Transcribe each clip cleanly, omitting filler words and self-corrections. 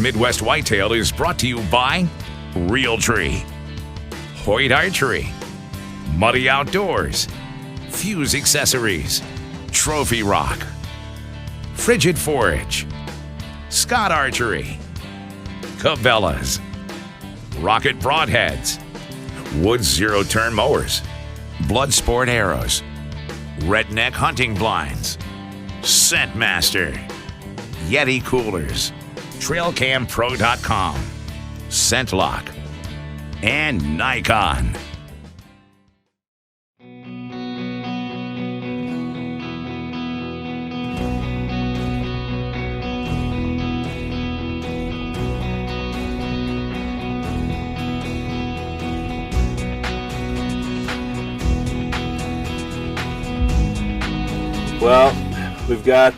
Midwest Whitetail is brought to you by Realtree, Hoyt Archery, Muddy Outdoors, Fuse Accessories, Trophy Rock, Frigid Forage, Scott Archery, Cabela's, Rocket Broadheads, Woods Zero Turn Mowers, Bloodsport Arrows, Redneck Hunting Blinds, Scentmaster, Yeti Coolers, TrailCamPro.com, ScentLock, and Nikon. Well, we've got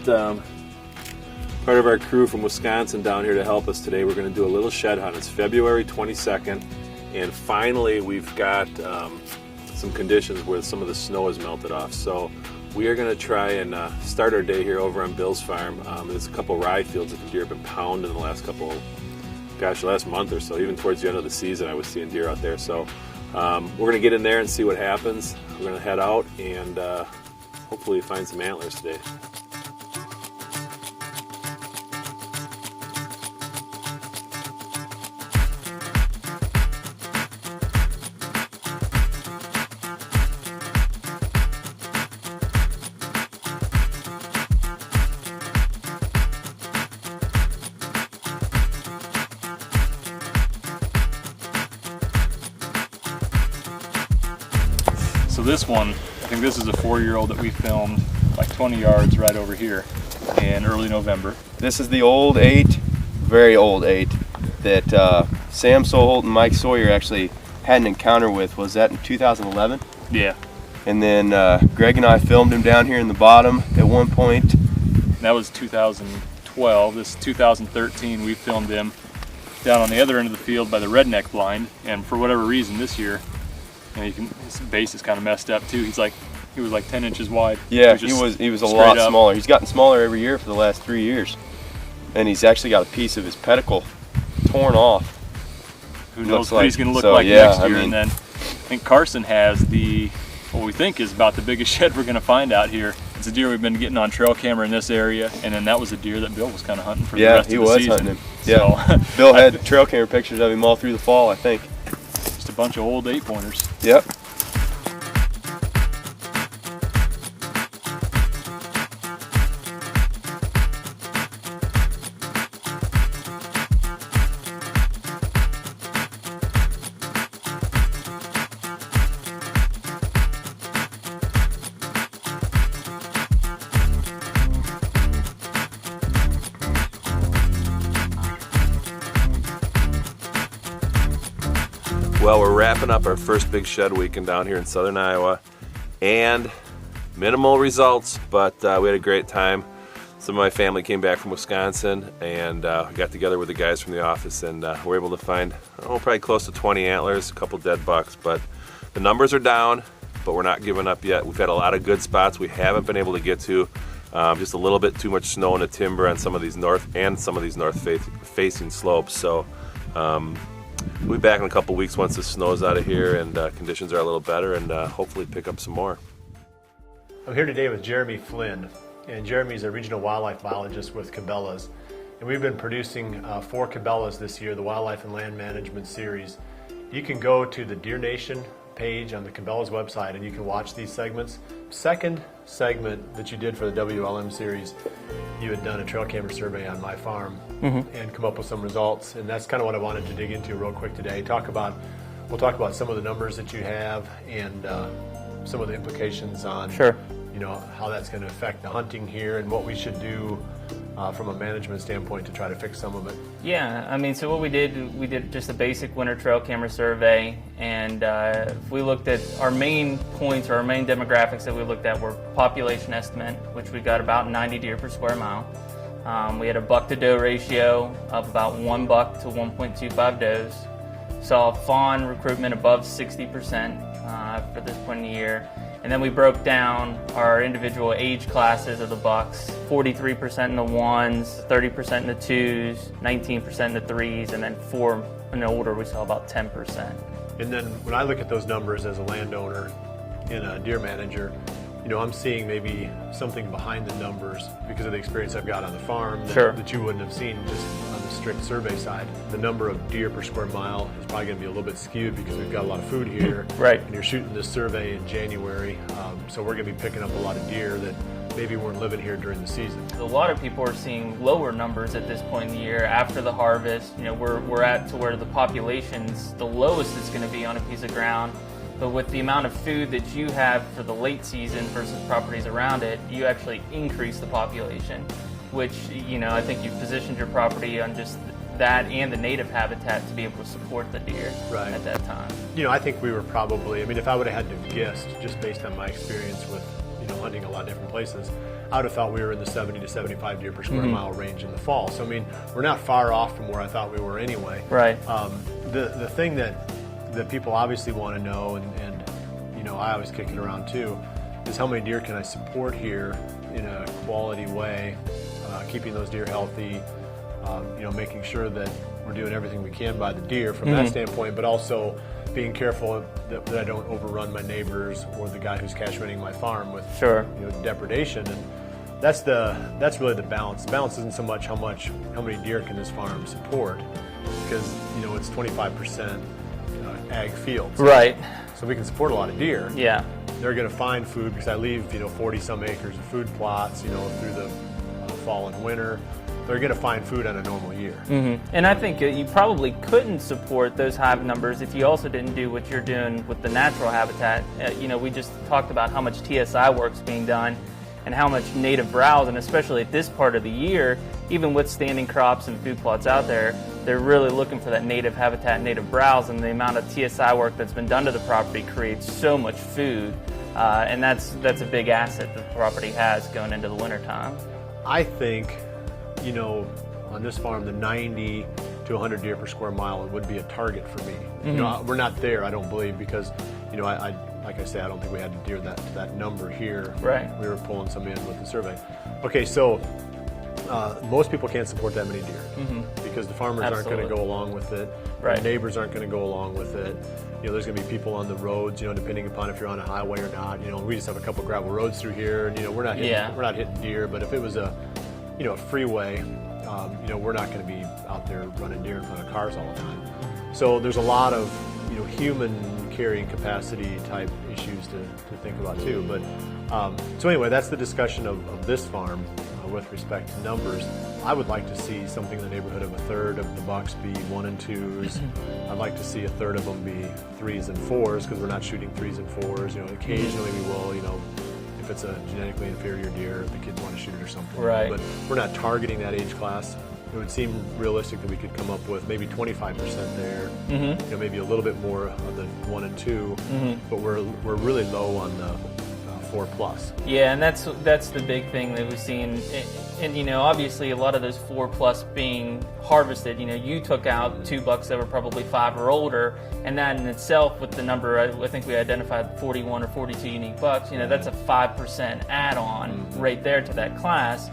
part of our crew from Wisconsin down here to help us today. We're going to do a little shed hunt. It's February 22nd, and finally we've got some conditions where some of the snow has melted off. So we are going to try and start our day here over on Bill's farm. There's a couple rye fields that the deer have been pounding in the last last month or so. Even towards the end of the season, I was seeing deer out there. So we're going to get in there and see what happens. We're going to head out and hopefully find some antlers today. So this one, I think this is a 4-year-old that we filmed like 20 yards right over here in early November. This is the old 8, very old 8, that Sam Soholt and Mike Sawyer actually had an encounter with. Was that in 2011? Yeah. And then Greg and I filmed him down here in the bottom at one point. That was 2012. This is 2013. We filmed him down on the other end of the field by the redneck blind, and for whatever reason this year, his base is kind of messed up too. He was like 10 inches wide. Yeah, he was a lot smaller. He's gotten smaller every year for the last 3 years. And he's actually got a piece of his pedicle torn off. Who knows what he's going to look like next year. And then I think Carson has what we think is about the biggest shed we're going to find out here. It's a deer we've been getting on trail camera in this area, and then that was a deer that Bill was kind of hunting for the rest of the season. Yeah, he was hunting him. Yeah. So, Bill had trail camera pictures of him all through the fall, I think. Just a bunch of old 8-pointers. Yep. Well, we're wrapping up our first big shed weekend down here in southern Iowa, and minimal results, but we had a great time. Some of my family came back from Wisconsin, and we got together with the guys from the office, and we're able to find probably close to 20 antlers, a couple dead bucks, but the numbers are down, but we're not giving up yet. We've had a lot of good spots we haven't been able to get to. Just a little bit too much snow in the timber on some of these north facing slopes. So we'll be back in a couple weeks once the snow's out of here and conditions are a little better, and hopefully pick up some more. I'm here today with Jeremy Flynn, and Jeremy's a regional wildlife biologist with Cabela's. And we've been producing 4 Cabela's this year, the Wildlife and Land Management Series. You can go to the Deer Nation page on the Cabela's website and you can watch these segments. Second segment that you did for the WLM series, you had done a trail camera survey on my farm and come up with some results, and that's kind of what I wanted to dig into real quick today. We'll talk about some of the numbers that you have and some of the implications on how that's going to affect the hunting here and what we should do from a management standpoint to try to fix some of it. Yeah, I mean, so what we did just a basic winter trail camera survey, and we looked at our main points or our main demographics that we looked at were population estimate, which we got about 90 deer per square mile. We had a buck to doe ratio of about 1 buck to 1.25 does. Saw fawn recruitment above 60% for this point in the year. And then we broke down our individual age classes of the bucks, 43% in the 1s, 30% in the 2s, 19% in the 3s, and then 4 and older we saw about 10%. And then when I look at those numbers as a landowner and a deer manager, you know, I'm seeing maybe something behind the numbers because of the experience I've got on the farm that you wouldn't have seen just on the strict survey side. The number of deer per square mile is probably going to be a little bit skewed because we've got a lot of food here. Right. And you're shooting this survey in January, so we're going to be picking up a lot of deer that maybe weren't living here during the season. A lot of people are seeing lower numbers at this point in the year after the harvest. You know, we're at to where the population's the lowest it's going to be on a piece of ground. But with the amount of food that you have for the late season versus properties around it, you actually increase the population, which, you know, I think you've positioned your property on just that and the native habitat to be able to support the deer at that time. You know, I think we were probably, I mean, if I would have had to guess, just based on my experience with, you know, hunting a lot of different places, I would have thought we were in the 70 to 75 deer per square mile range in the fall. So, I mean, we're not far off from where I thought we were anyway. Right. The thing that people obviously want to know, and you know, I always kick it around too, is how many deer can I support here in a quality way, keeping those deer healthy, you know, making sure that we're doing everything we can by the deer from that standpoint, but also being careful that I don't overrun my neighbors or the guy who's cash renting my farm with you know, depredation. And that's really the balance. The balance isn't so much how many deer can this farm support, because you know, it's 25% ag fields. Right. So we can support a lot of deer. Yeah. They're going to find food because I leave, you know, 40 some acres of food plots, you know, through the fall and winter. They're going to find food on a normal year. And I think you probably couldn't support those hive numbers if you also didn't do what you're doing with the natural habitat. You know, we just talked about how much TSI work's being done and how much native browse, and especially at this part of the year, even with standing crops and food plots out there, they're really looking for that native habitat, native browse, and the amount of TSI work that's been done to the property creates so much food, and that's a big asset that the property has going into the wintertime. I think, you know, on this farm, the 90 to 100 deer per square mile would be a target for me. You know, we're not there, I don't believe, because, you know, I like I say, I don't think we had to deer that number here. Right. We were pulling some in with the survey. Okay, so most people can't support that many deer because the farmers aren't going to go along with it. Right. The neighbors aren't going to go along with it. You know, there's going to be people on the roads, you know, depending upon if you're on a highway or not. You know, we just have a couple gravel roads through here, and you know, we're not hitting deer. But if it was a freeway, you know, we're not going to be out there running deer in front of cars all the time. So there's a lot of, you know, human carrying capacity type issues to think about too. But so anyway, that's the discussion of this farm with respect to numbers. I would like to see something in the neighborhood of a third of the bucks be 1 and 2s. I'd like to see a third of them be 3s and 4s, because we're not shooting 3s and 4s. You know, occasionally we will, you know, if it's a genetically inferior deer, if the kids want to shoot it or something. Right. But we're not targeting that age class. It would seem realistic that we could come up with maybe 25% there, you know, maybe a little bit more on the 1 and 2, but we're really low on the 4+. Yeah, and that's the big thing that we've seen. And you know, obviously a lot of those 4+ being harvested, you know, you took out 2 bucks that were probably 5 or older, and that in itself, with the number, I think we identified 41 or 42 unique bucks, you know, that's a 5% add-on right there to that class.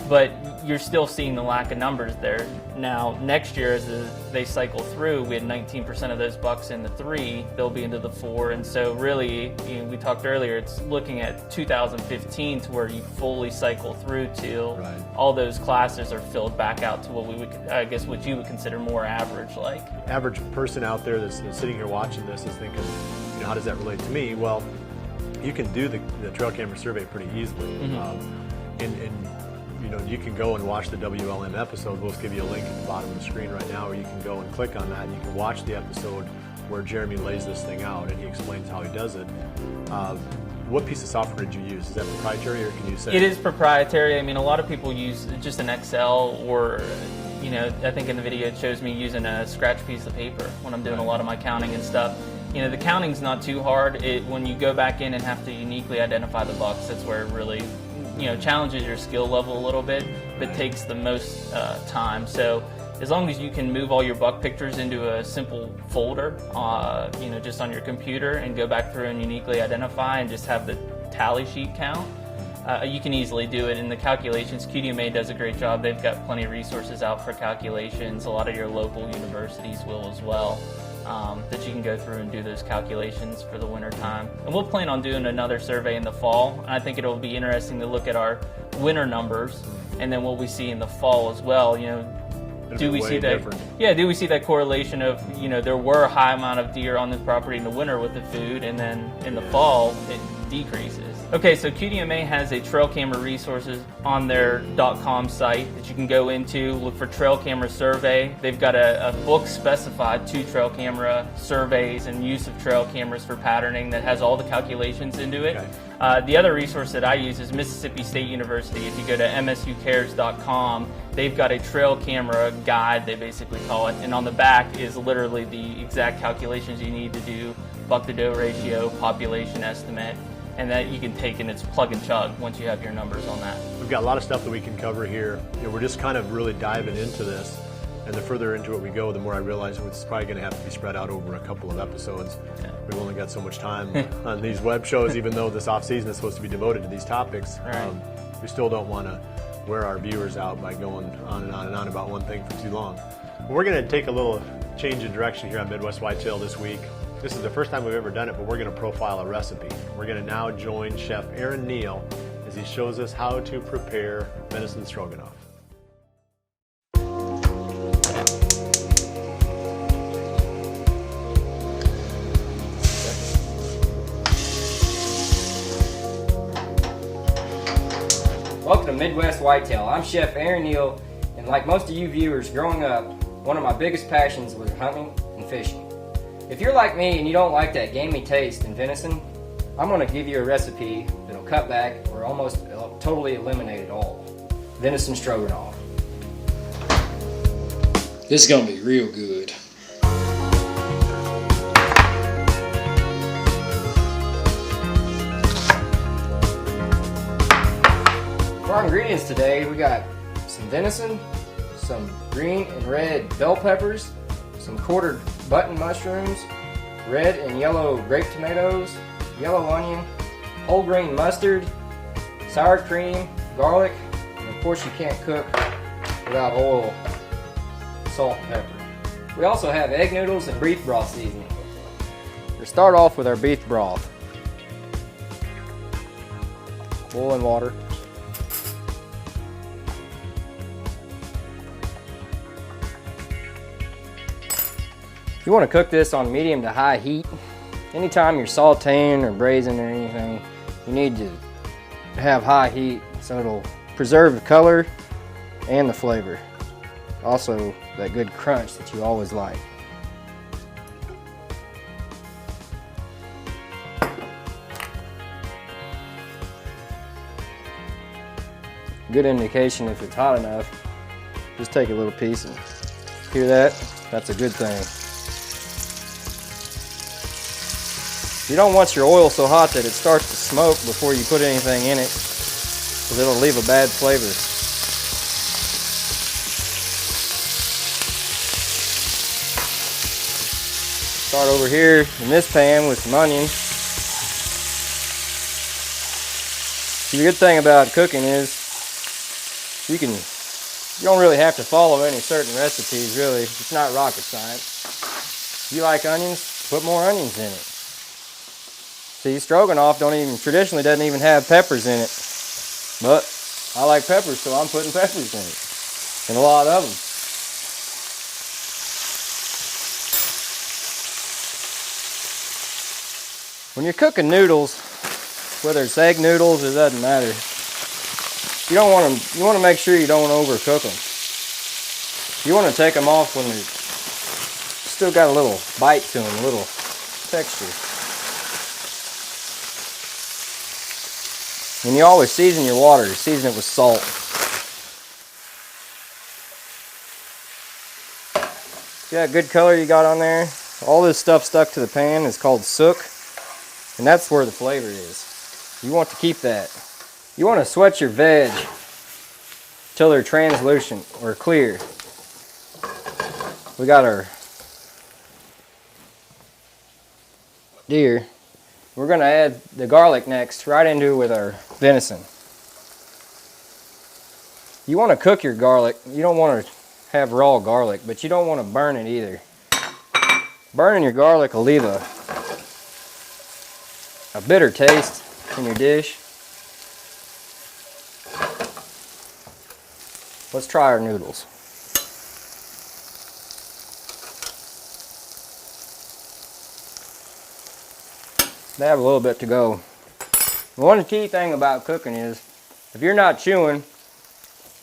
But you're still seeing the lack of numbers there. Now, next year, as they cycle through, we had 19% of those bucks in the 3, they'll be into the 4, and so really, you know, we talked earlier, it's looking at 2015 to where you fully cycle through till all those classes are filled back out to what we would, I guess, what you would consider more average like. Average person out there that's sitting here watching this is thinking, you know, how does that relate to me? Well, you can do the trail camera survey pretty easily. And you know, you can go and watch the WLM episode. We'll just give you a link at the bottom of the screen right now, or you can go and click on that and you can watch the episode where Jeremy lays this thing out and he explains how he does it. What piece of software did you use? Is that proprietary, or can you say? It is proprietary. I mean, a lot of people use just an Excel, or, you know, I think in the video it shows me using a scratch piece of paper when I'm doing a lot of my counting and stuff. You know, the counting's not too hard. When you go back in and have to uniquely identify the bucks, that's where it really, you know, challenges your skill level a little bit, but takes the most time. So as long as you can move all your buck pictures into a simple folder, just on your computer and go back through and uniquely identify and just have the tally sheet count, you can easily do it. In the calculations, QDMA does a great job. They've got plenty of resources out for calculations. A lot of your local universities will as well, that you can go through and do those calculations for the winter time. And we'll plan on doing another survey in the fall, and I think it'll be interesting to look at our winter numbers and then what we see in the fall as well. Do we see that? Yeah, do we see that correlation of, there were a high amount of deer on this property in the winter with the food, and then in the fall it decreases. Okay, so QDMA has a trail camera resources on their .com site that you can go into, look for trail camera survey. They've got a book specified to trail camera surveys and use of trail cameras for patterning that has all the calculations into it. Okay. The other resource that I use is Mississippi State University. If you go to msucares.com, they've got a trail camera guide, they basically call it, and on the back is literally the exact calculations you need to do, buck to doe ratio, population estimate, and that you can take and it's plug and chug once you have your numbers on that. We've got a lot of stuff that we can cover here. We're just kind of really diving into this, and the further into it we go, the more I realize it's probably going to have to be spread out over a couple of episodes. Yeah. We've only got so much time on these web shows, even though this off season is supposed to be devoted to these topics. Right. We still don't want to wear our viewers out by going on and on and on about one thing for too long. We're going to take a little change in direction here on Midwest Whitetail this week. This is the first time we've ever done it, but we're going to profile a recipe. We're going to now join Chef Aaron Neale as he shows us how to prepare venison stroganoff. Welcome to Midwest Whitetail. I'm Chef Aaron Neale, and like most of you viewers, growing up, one of my biggest passions was hunting and fishing. If you're like me and you don't like that gamey taste in venison, I'm going to give you a recipe that'll cut back or almost totally eliminate it all. Venison stroganoff. This is going to be real good. For our ingredients today, we got some venison, some green and red bell peppers, some quartered button mushrooms, red and yellow grape tomatoes, yellow onion, whole grain mustard, sour cream, garlic, and of course you can't cook without oil, salt, and pepper. We also have egg noodles and beef broth seasoning. We'll start off with our beef broth. Boiling water. You want to cook this on medium to high heat. Anytime you're sauteing or braising or anything, you need to have high heat so it'll preserve the color and the flavor. Also, that good crunch that you always like. Good indication if it's hot enough. Just take a little piece and hear that? That's a good thing. You don't want your oil so hot that it starts to smoke before you put anything in it, because it'll leave a bad flavor. Start over here in this pan with some onions. The good thing about cooking is you don't really have to follow any certain recipes, really. It's not rocket science. If you like onions, put more onions in it. See, stroganoff traditionally doesn't even have peppers in it. But I like peppers, so I'm putting peppers in it. And a lot of them. When you're cooking noodles, whether it's egg noodles, it doesn't matter. You want to make sure you don't overcook them. You want to take them off when they're still got a little bite to them, a little texture. And you always season your water. Season it with salt. See that good color you got on there? All this stuff stuck to the pan is called sook. And that's where the flavor is. You want to keep that. You want to sweat your veg till they're translucent or clear. we got our deer. We're going to add the garlic next, right into with our venison. You want to cook your garlic. You don't want to have raw garlic, but you don't want to burn it either. Burning your garlic will leave a bitter taste in your dish. Let's try our noodles. They have a little bit to go. One key thing about cooking is, if you're not chewing,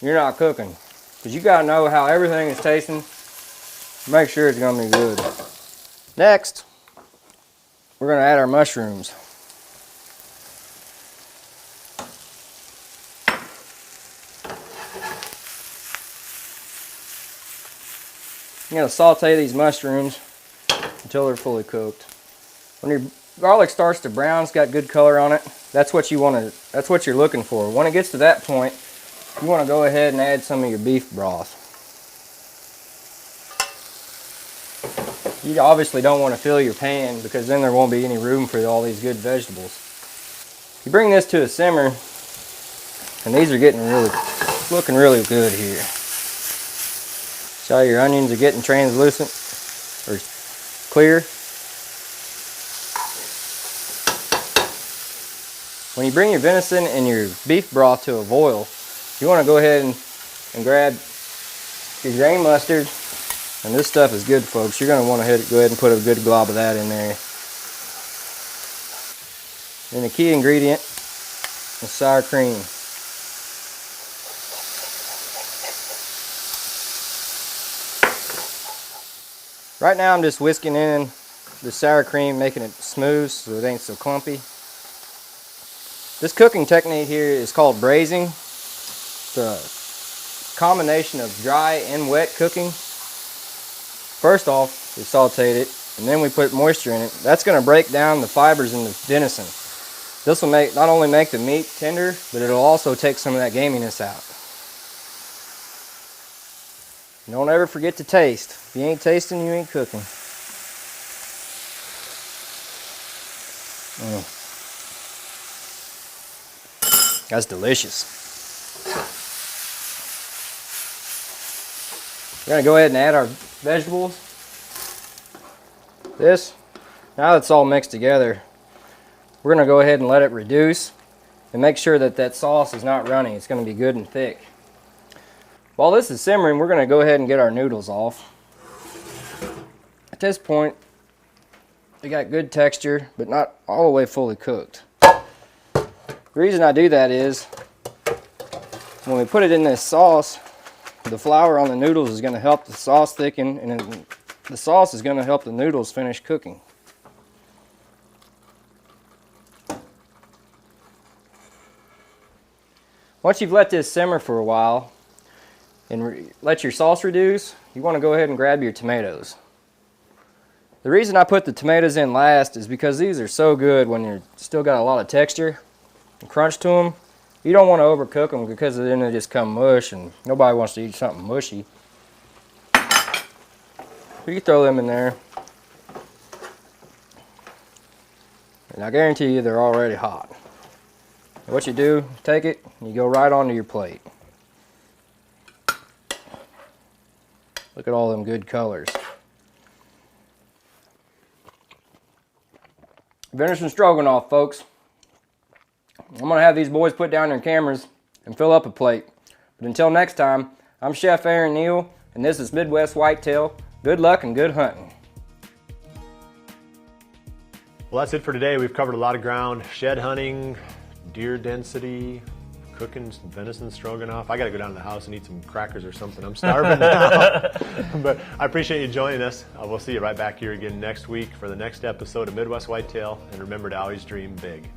you're not cooking. Because you gotta know how everything is tasting. Make sure it's gonna be good. Next, we're gonna add our mushrooms. I'm gonna saute these mushrooms until they're fully cooked. When your garlic starts to brown, it's got good color on it. That's what you want to. That's what you're looking for. When it gets to that point, you want to go ahead and add some of your beef broth. You obviously don't want to fill your pan because then there won't be any room for all these good vegetables. You bring this to a simmer, and these are looking really good here. See how your onions are getting translucent or clear? When you bring your venison and your beef broth to a boil, you want to go ahead and grab your grain mustard. And this stuff is good, folks. You're going to want to go ahead and put a good glob of that in there. And the key ingredient is sour cream. Right now I'm just whisking in the sour cream, making it smooth so it ain't so clumpy. This cooking technique here is called braising. It's a combination of dry and wet cooking. First off, we sauteed it, and then we put moisture in it. That's going to break down the fibers in the venison. This will not only make the meat tender, but it'll also take some of that gaminess out. Don't ever forget to taste. If you ain't tasting, you ain't cooking. That's delicious. We're going to go ahead and add our vegetables. Now that it's all mixed together, we're going to go ahead and let it reduce and make sure that that sauce is not runny. It's going to be good and thick. While this is simmering, we're going to go ahead and get our noodles off. At this point, they got good texture, but not all the way fully cooked. The reason I do that is when we put it in this sauce, the flour on the noodles is going to help the sauce thicken, and then the sauce is going to help the noodles finish cooking. Once you've let this simmer for a while and let your sauce reduce, you want to go ahead and grab your tomatoes. The reason I put the tomatoes in last is because these are so good when you're still got a lot of texture and crunch to them. You don't want to overcook them because then they just come mush, and nobody wants to eat something mushy. You throw them in there, and I guarantee you they're already hot. And what you do, take it, and you go right onto your plate. Look at all them good colors. Venison Stroganoff, folks. I'm going to have these boys put down their cameras and fill up a plate. But until next time, I'm Chef Aaron Neale, and this is Midwest Whitetail. Good luck and good hunting. Well, that's it for today. We've covered a lot of ground. Shed hunting, deer density, cooking some venison stroganoff. I got to go down to the house and eat some crackers or something. I'm starving now. But I appreciate you joining us. We'll see you right back here again next week for the next episode of Midwest Whitetail. And remember to always dream big.